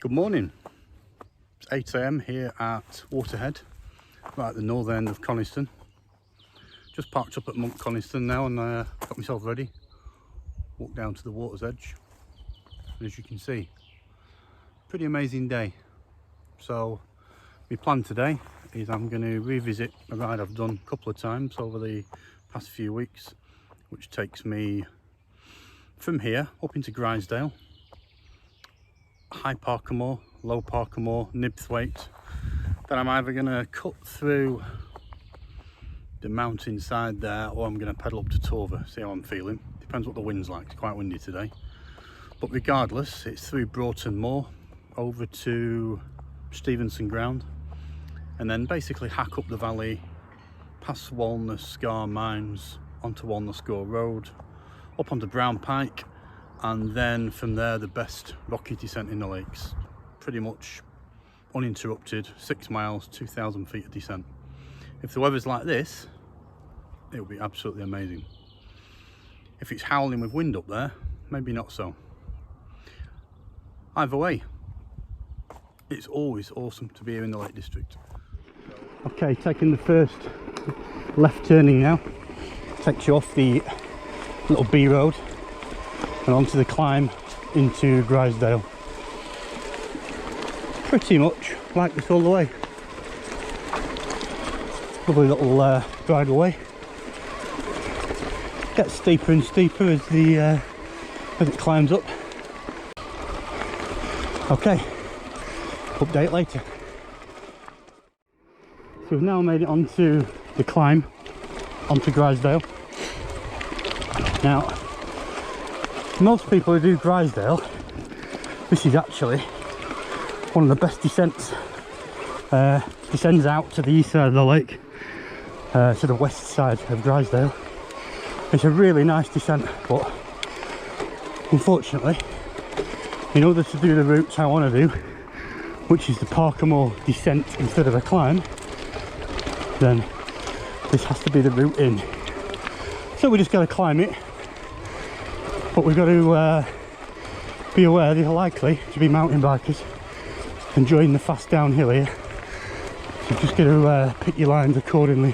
Good morning. It's 8 AM here at Waterhead, right at the north end of Coniston. Just parked up at Monk Coniston now and got myself ready. Walked down to the water's edge, and as you can see, pretty amazing day. So my plan today is I'm going to revisit a ride I've done a couple of times over the past few weeks, which takes me from here up into Grizedale, high Parkamoor, low Parkamoor, Nibthwaite. Then I'm either going to cut through the mountainside there, or I'm going to pedal up to Torver, see how I'm feeling. Depends what the wind's like, it's quite windy today. But regardless, it's through Broughton moor, over to Stevenson ground, and then basically hack up the valley, past Walna Scar mines, onto Walna Scar Road, up onto Brown Pike, and then from there the best rocky descent in the lakes. Pretty much uninterrupted, 6 miles, 2,000 feet of descent. If the weather's like this, it'll be absolutely amazing. If it's howling with wind up there, maybe not so. Either way, it's always awesome to be here in the Lake District. Okay, taking the first left turning now. Takes you off the little B road and onto the climb into Grizedale. Pretty much like this all the way. Lovely little bridleway. Gets steeper and steeper as it climbs up. Okay, update later. So we've now made it onto the climb onto Grizedale. Now, most people who do Grizedale, this is actually one of the best descents. Descends out to the east side of the lake, to the west side of Grizedale. It's a really nice descent, but unfortunately, in order to do the routes I want to do, which is the Parkamoor descent instead of a climb, then this has to be the route in. So we just got to climb it, but we've got to be aware they're likely to be mountain bikers enjoying the fast downhill here. So just got to pick your lines accordingly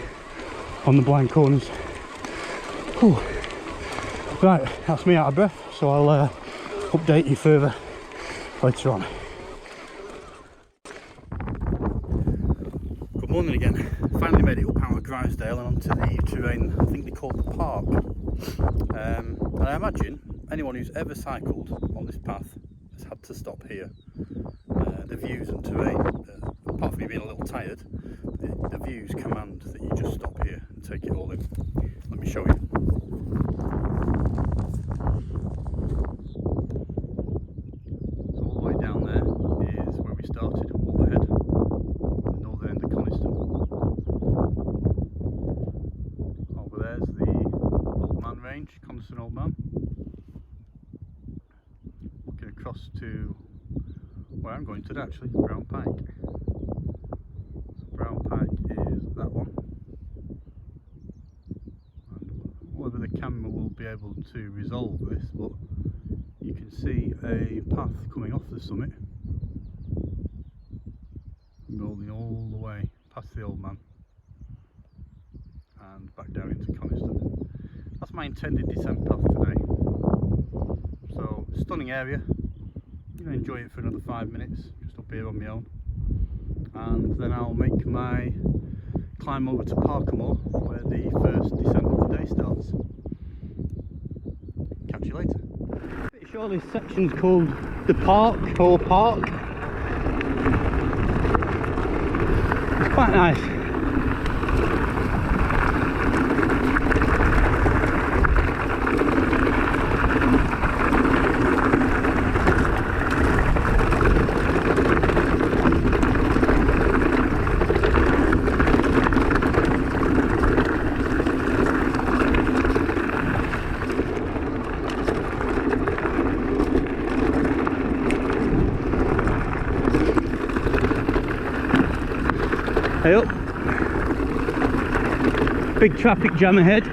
on the blind corners. Whew. Right, that's me out of breath, so I'll update you further later on. Good morning again. Finally made it up out of Grizedale and onto the terrain I think they call the park. And I imagine anyone who's ever cycled on this path has had to stop here. The views and terrain, apart from me being a little tired, the views command that you just stop here and take it all in. Let me show you. So all the way down there is where we started, Waterhead, the northern end of Coniston. Over there's the Old Man range, Coniston Old Man. Looking across to where I'm going today, actually, Brown Pike. So Brown Pike is that one. And whether the camera will be able to resolve this, but you can see a path coming off the summit, rolling all the way past the Old Man and back down into Coniston. That's my intended descent path today. So stunning area. I'm going to enjoy it for another 5 minutes just up here on my own, and then I'll make my climb over to Parkamoor where the first descent of the day starts. Catch you later. Pretty sure this section's called the Park or Park. It's quite nice. Hey up. Big traffic jam ahead.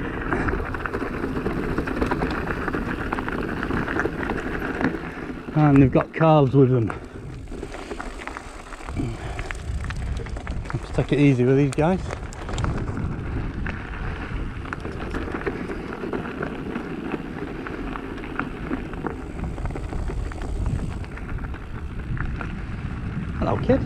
And they've got calves with them. Take it easy with these guys. Hello, kid.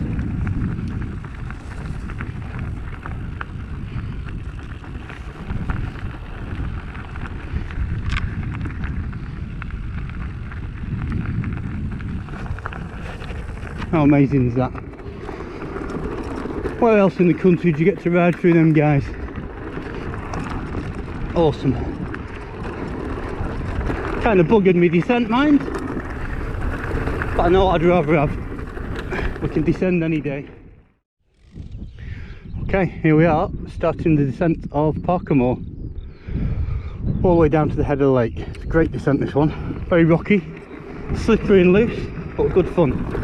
How amazing is that? Where else in the country do you get to ride through them guys? Awesome. Kind of buggered me descent, mind, but I know what I'd rather have. We can descend any day. Okay, here we are, starting the descent of Parkamoor. All the way down to the head of the lake. It's a great descent, this one. Very rocky, slippery and loose, but good fun.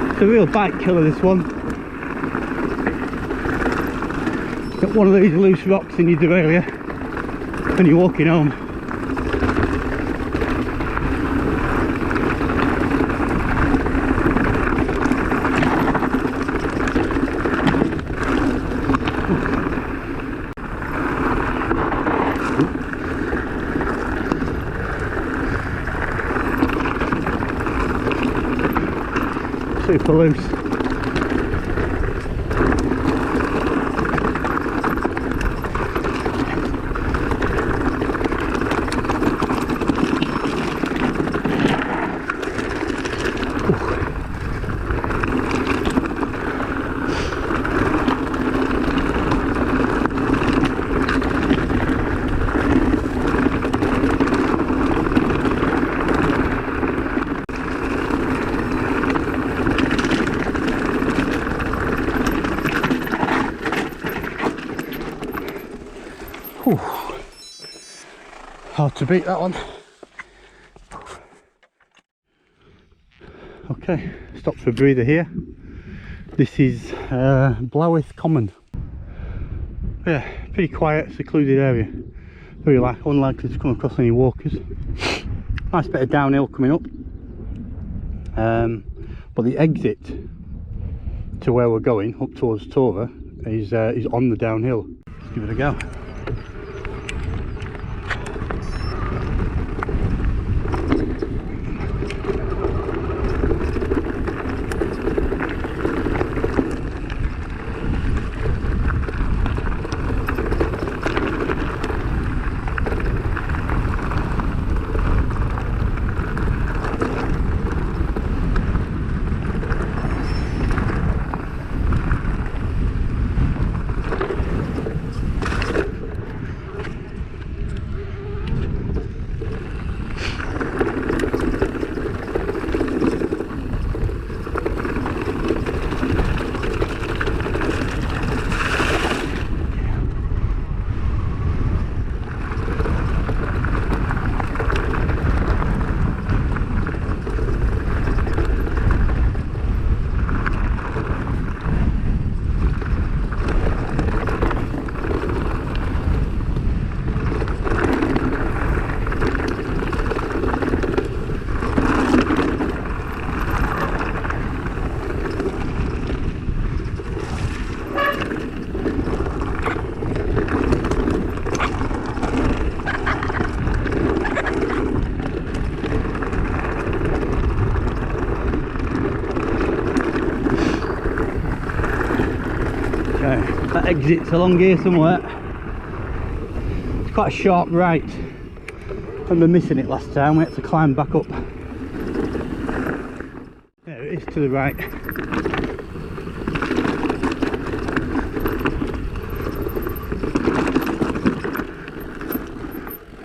It's a real bike killer, this one. Got one of these loose rocks in your derailleur when you're walking home. Super loose. Hard to beat that one. Okay, stop for a breather here. This is Blawith Common. Yeah, pretty quiet, secluded area. Very unlikely to come across any walkers. Nice bit of downhill coming up. But the exit to where we're going, up towards Torver, is on the downhill. Let's give it a go. exits along here somewhere. It's quite a sharp right. I remember missing it last time, we had to climb back up. There it is to the right.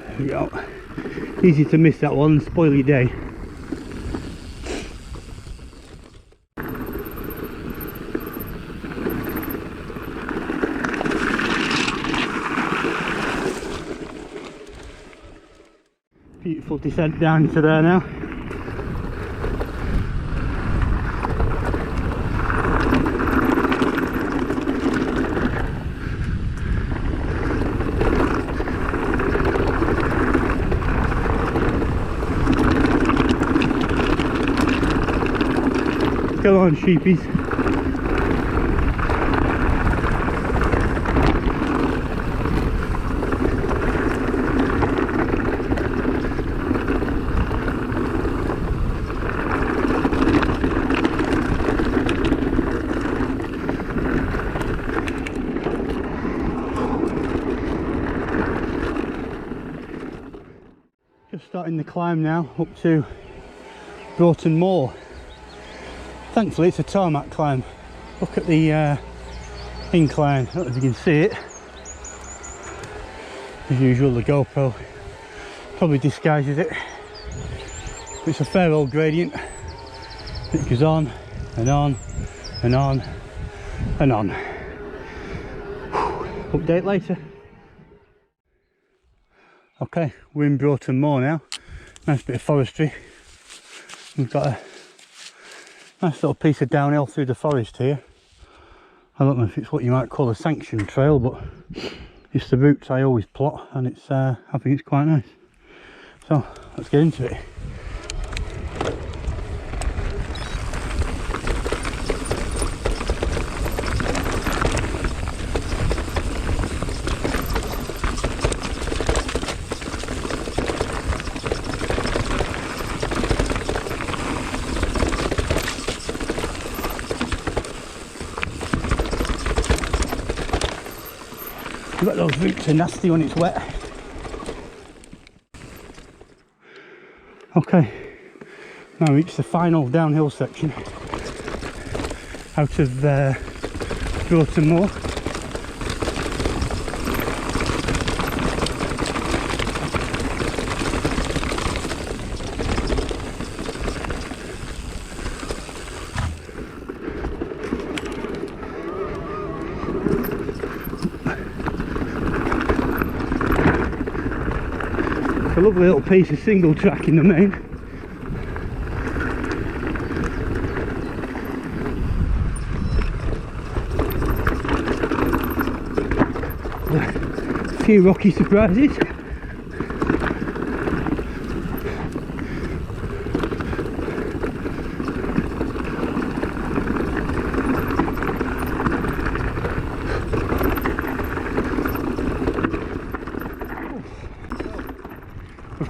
There we go. Easy to miss that one and spoil your day. Beautiful descent down to there now. Go on, sheepies. Just starting the climb now up to Broughton Moor. Thankfully it's a tarmac climb. Look at the incline, I don't know if you can see it. As usual, the GoPro probably disguises it. But it's a fair old gradient. It goes on and on and on and on. Update later. Okay, we're in Broughton Moor now. Nice bit of forestry. We've got a nice little piece of downhill through the forest here. I don't know if it's what you might call a sanctioned trail, but it's the route I always plot, and it's I think it's quite nice. So let's get into it. I bet those roots are nasty when it's wet. Okay, now reach the final downhill section out of Broughton Moor. It's a lovely little piece of single track in the main. A few rocky surprises.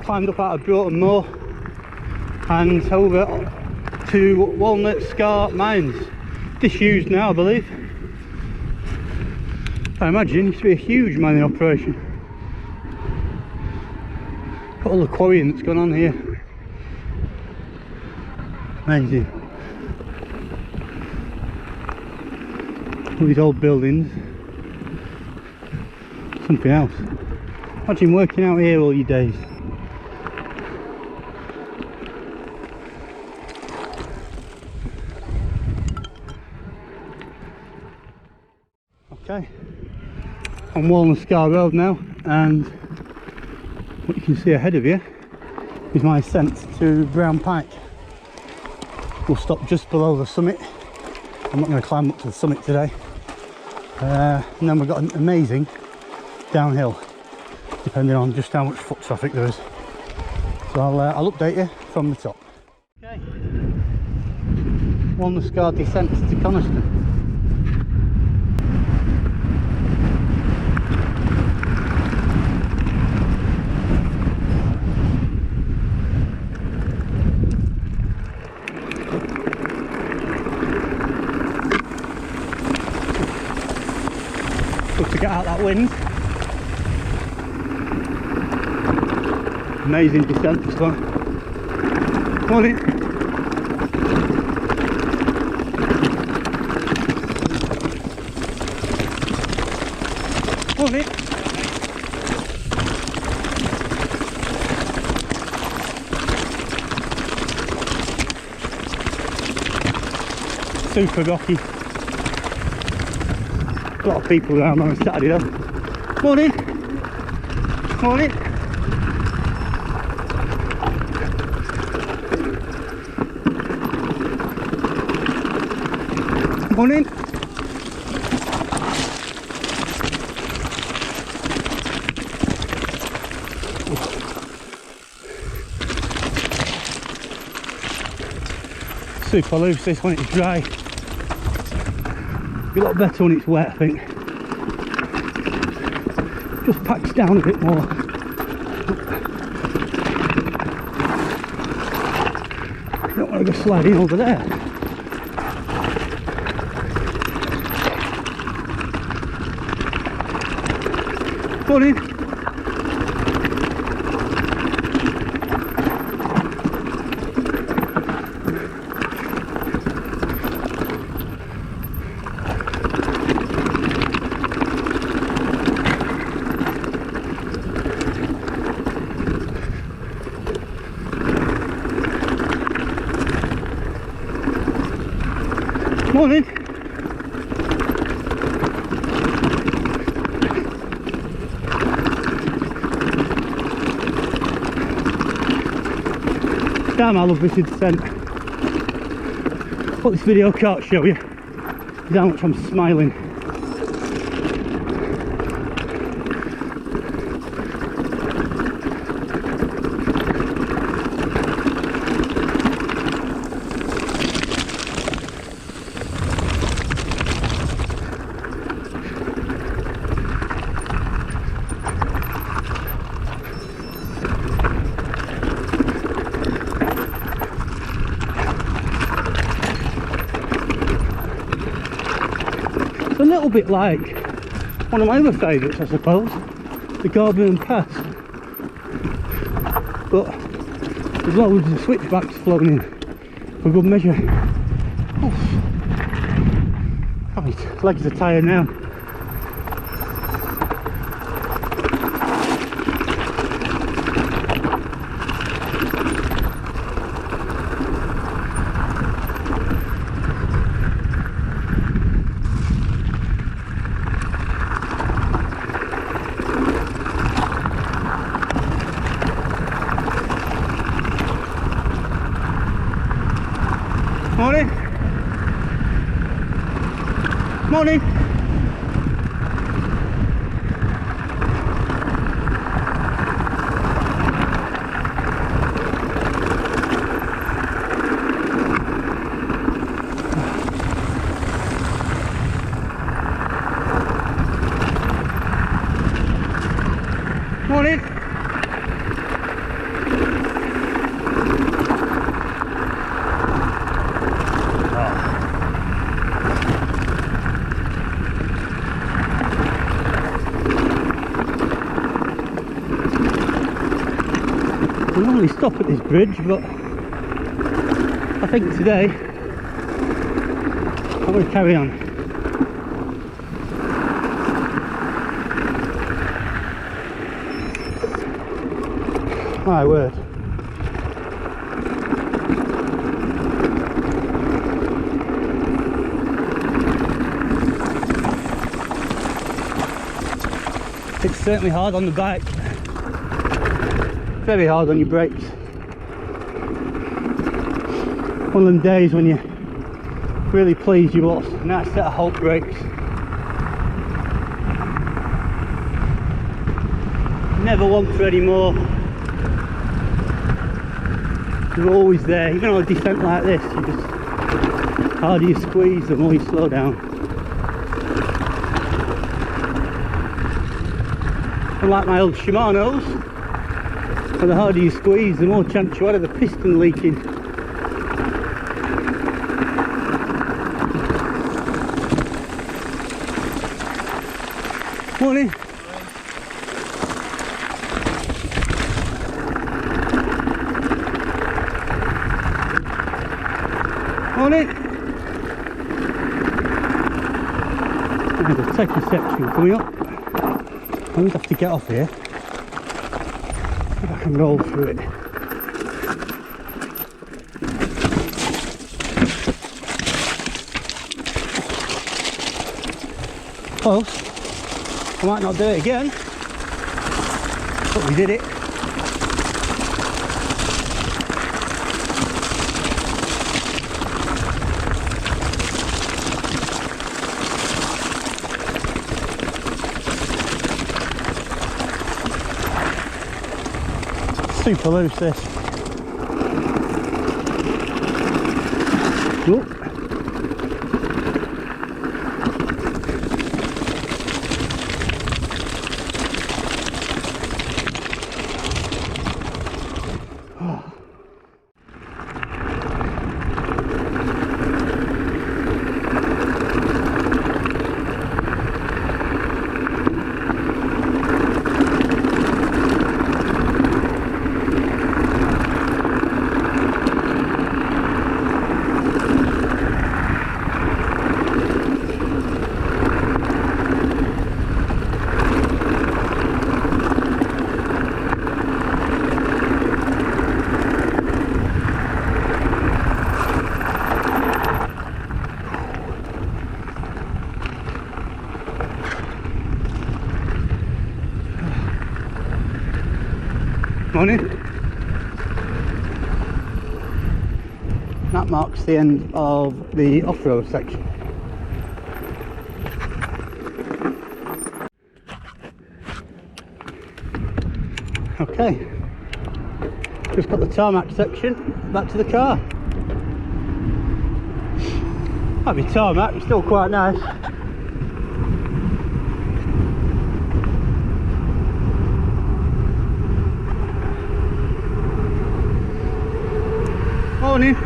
Climbed up out of Broughton Moor and over to Walna Scar Mines, disused now I believe. I imagine it used to be a huge mining operation. Got all the quarrying that's gone on here. Amazing. All these old buildings. Something else. Imagine working out here all your days. Okay, on Walna Scar Road now, and what you can see ahead of you is my ascent to Brown Pike. We'll stop just below the summit. I'm not going to climb up to the summit today. And then we've got an amazing downhill, depending on just how much foot traffic there is. So I'll update you from the top. Okay, Walna Scar descent to Coniston. Good to get out that wind. Amazing descent this one. Come on in. Come on in. Super rocky. A lot of people around on a Saturday though. Morning. Morning. Morning. Super loose this when it's dry. Be a lot better when it's wet, I think. Just packs down a bit more. I don't want to go sliding over there. Morning. Morning. Damn, I love this descent. What this video can't show you is how much I'm smiling. A little bit like one of my other favourites, I suppose, the Garmin Pass, but as well as the switchbacks flown in for good measure. Oh, my legs are tired now. Morning. Morning. Morning. We normally stop at this bridge, but I think today I'm going to carry on. My word. It's certainly hard on the bike. Very hard on your brakes. One of them days when you're really pleased you bought a nice set of Holt brakes. Never want for any more. They're always there. Even on a descent like this, you just, the harder you squeeze, the more you slow down. Unlike my old Shimano's, and the harder you squeeze, the more chance you had of the piston leaking. Morning. Morning. There's a tricky section coming up. I'm going to have to get off here. See if I can roll through it. Close. I might not do it again, but we did it. Super loose this. Whoop. Morning. That marks the end of the off-road section. Okay, just got the tarmac section back to the car. Might be tarmac, it's still quite nice. Morning.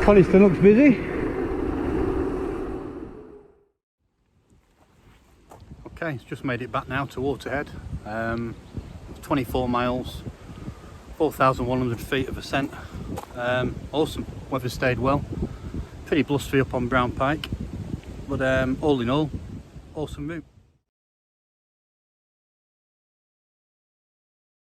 Coniston looks busy. Okay, it's just made it back now to Waterhead. 24 miles, 4,100 feet of ascent. Awesome, weather stayed well. Pretty blustery up on Brown Pike, but all in all, awesome route.